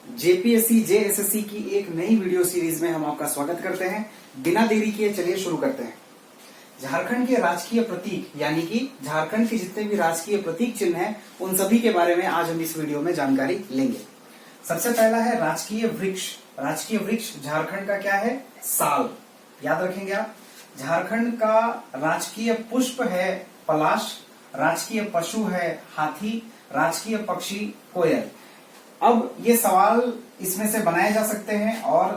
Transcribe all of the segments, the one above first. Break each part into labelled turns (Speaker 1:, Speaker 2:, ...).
Speaker 1: JPSC JSSC की एक नई वीडियो सीरीज में हम आपका स्वागत करते हैं। बिना देरी किए चलिए शुरू करते हैं। झारखंड के राजकीय प्रतीक यानी कि झारखंड के जितने भी राजकीय प्रतीक चिन्ह हैं उन सभी के बारे में आज हम इस वीडियो में जानकारी लेंगे। सबसे पहला है राजकीय वृक्ष। राजकीय वृक्ष झारखंड का क्या है? साल। याद रखेंगे आप। झारखंड का राजकीय पुष्प है पलाश, राजकीय पशु है हाथी, राजकीय पक्षी कोयल। अब ये सवाल इसमें से बनाए जा सकते हैं और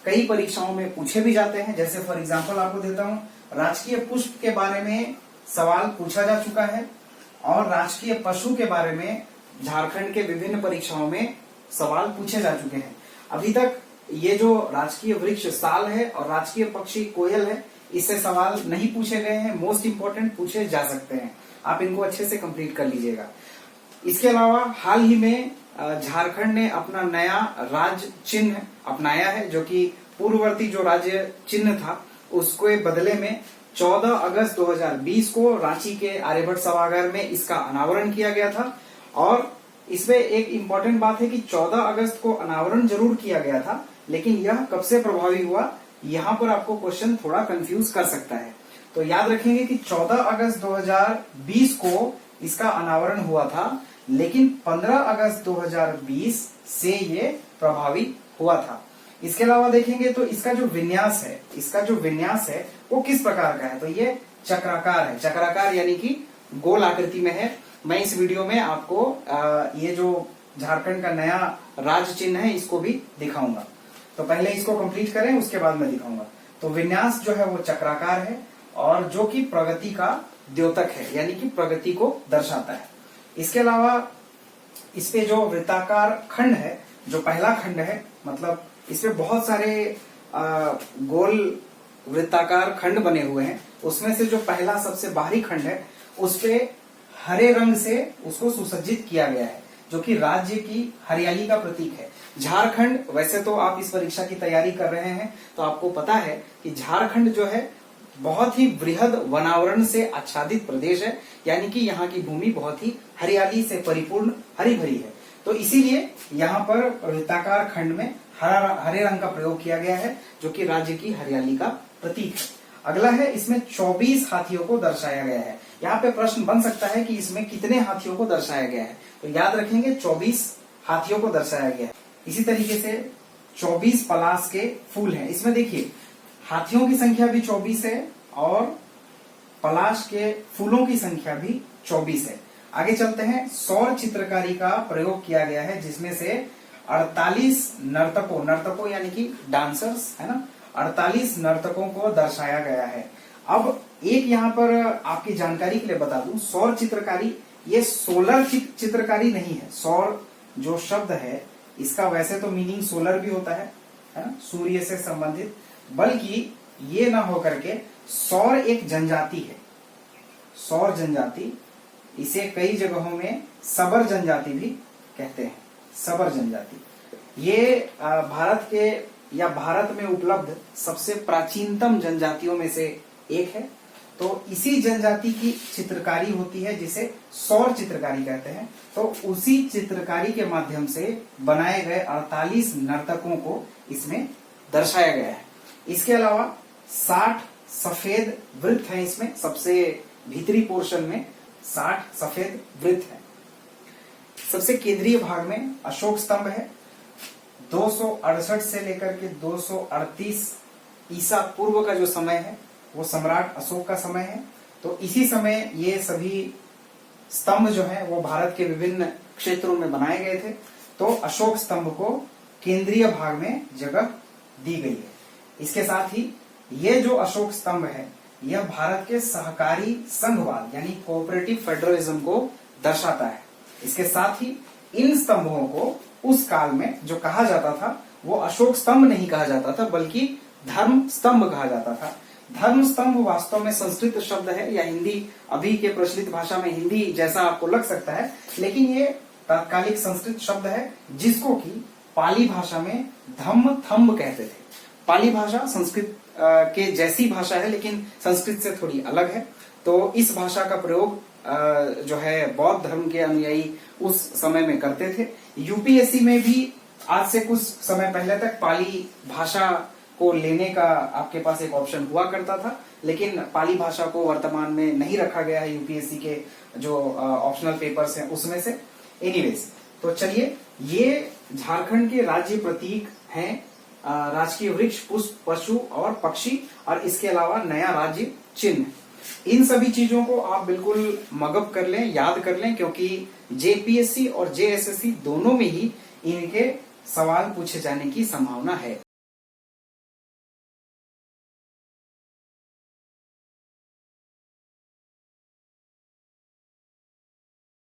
Speaker 1: कई परीक्षाओं में पूछे भी जाते हैं। जैसे फॉर एग्जांपल आपको देता हूं, राजकीय पुष्प के बारे में सवाल पूछा जा चुका है और राजकीय पशु के बारे में झारखंड के विभिन्न परीक्षाओं में सवाल पूछे जा चुके हैं। अभी तक ये जो राजकीय वृक्ष साल है और राजकीय पक्षी कोयल है, इससे सवाल नहीं पूछे गए हैं। मोस्ट इंपोर्टेंट पूछे जा सकते हैं, आप इनको अच्छे से कंप्लीट कर लीजिएगा। इसके अलावा हाल ही में झारखंड ने अपना नया राज्य चिन्ह अपनाया है, जो कि पूर्ववर्ती जो राज्य चिन्ह था उसके बदले में 14 अगस्त 2020 को रांची के आर्यभट्ट सभागार में इसका अनावरण किया गया था। और इसमें एक इम्पोर्टेंट बात है कि 14 अगस्त को अनावरण जरूर किया गया था, लेकिन यह कब से प्रभावी हुआ, यहाँ पर आपको क्वेश्चन थोड़ा कंफ्यूज कर सकता है। तो याद रखेंगे कि 14 अगस्त 2020 को इसका अनावरण हुआ था, लेकिन 15 अगस्त 2020 से ये प्रभावी हुआ था। इसके अलावा देखेंगे तो इसका जो विन्यास है वो किस प्रकार का है? तो ये चक्राकार है। चक्राकार यानी कि गोल आकृति में है। मैं इस वीडियो में आपको ये जो झारखंड का नया राज्य चिन्ह है इसको भी दिखाऊंगा। तो पहले इसको कंप्लीट करें, उसके बाद मैं दिखाऊंगा। तो विन्यास जो है वो चक्राकार है और जो कि प्रगति का द्योतक है, यानी कि प्रगति को दर्शाता है। इसके अलावा इस पे जो वृत्ताकार खंड है, जो पहला खंड है, मतलब इसमें बहुत सारे गोल वृत्ताकार खंड बने हुए हैं। उसमें से जो पहला सबसे बाहरी खंड है उस पे हरे रंग से उसको सुसज्जित किया गया है, जो कि राज्य की हरियाली का प्रतीक है। झारखंड, वैसे तो आप इस परीक्षा की तैयारी कर रहे हैं तो आपको पता है कि झारखंड जो है बहुत ही बृहद वनावरण से आच्छादित प्रदेश है, यानी कि यहाँ की भूमि बहुत ही हरियाली से परिपूर्ण हरी भरी है। तो इसीलिए यहाँ पर वृत्ताकार खंड में हरे रंग का प्रयोग किया गया है, जो कि राज्य की हरियाली का प्रतीक है। अगला है, इसमें 24 हाथियों को दर्शाया गया है। यहाँ पे प्रश्न बन सकता है कि इसमें कितने हाथियों को दर्शाया गया है? तो याद रखेंगे 24 हाथियों को दर्शाया गया है। इसी तरीके से 24 पलाश के फूल हैं। इसमें देखिए हाथियों की संख्या भी 24 है और पलाश के फूलों की संख्या भी 24 है। आगे चलते हैं। सौर चित्रकारी का प्रयोग किया गया है, जिसमें से 48 नर्तकों यानी कि डांसर्स है ना, 48 नर्तकों को दर्शाया गया है। अब एक यहाँ पर आपकी जानकारी के लिए बता दूं, सौर चित्रकारी ये सोलर चित्रकारी नहीं है। सौर जो शब्द है इसका वैसे तो मीनिंग सोलर भी होता है ना, सूर्य से संबंधित, बल्कि ये ना होकर के सौर एक जनजाति है। सौर जनजाति, इसे कई जगहों में सबर जनजाति भी कहते हैं। सबर जनजाति ये भारत के या भारत में उपलब्ध सबसे प्राचीनतम जनजातियों में से एक है। तो इसी जनजाति की चित्रकारी होती है जिसे सौर चित्रकारी कहते हैं। तो उसी चित्रकारी के माध्यम से बनाए गए 48 नर्तकों को इसमें दर्शाया गया है। इसके अलावा 60 सफेद वृत्त हैं। इसमें सबसे भीतरी पोर्शन में 60 सफेद वृत्त हैं। सबसे केंद्रीय भाग में अशोक स्तंभ है। 268 से लेकर के 238 ईसा पूर्व का जो समय है वो सम्राट अशोक का समय है। तो इसी समय ये सभी स्तंभ जो है वो भारत के विभिन्न क्षेत्रों में बनाए गए थे। तो अशोक स्तंभ को केंद्रीय भाग में जगह दी गई है। इसके साथ ही ये जो अशोक स्तंभ है यह भारत के सहकारी संघवाद यानी कोऑपरेटिव फेडरलिज्म को दर्शाता है। इसके साथ ही इन स्तंभों को उस काल में जो कहा जाता था वो अशोक स्तंभ नहीं कहा जाता था, बल्कि धर्म स्तंभ कहा जाता था। धर्म स्तंभ वास्तव में संस्कृत शब्द है या हिंदी, अभी के प्रचलित भाषा में हिंदी जैसा आपको लग सकता है, लेकिन ये तात्कालिक संस्कृत शब्द है जिसको कि पाली भाषा में धम्म थम्ब कहते थे। पाली भाषा संस्कृत के जैसी भाषा है, लेकिन संस्कृत से थोड़ी अलग है। तो इस भाषा का प्रयोग जो है बौद्ध धर्म के अनुयायी उस समय में करते थे। यूपीएससी में भी आज से कुछ समय पहले तक पाली भाषा को लेने का आपके पास एक ऑप्शन हुआ करता था, लेकिन पाली भाषा को वर्तमान में नहीं रखा गया है यूपीएससी के जो ऑप्शनल पेपर्स हैं उसमें से। एनीवेज, तो चलिए, ये झारखंड के राज्य प्रतीक हैं राजकीय वृक्ष, पुष्प, पशु और पक्षी, और इसके अलावा नया राज्य चिन्ह। इन सभी चीजों को आप बिल्कुल मगअप कर लें, याद कर लें, क्योंकि जेपीएससी और जेएसएससी दोनों में ही इनके सवाल पूछे जाने की संभावना है।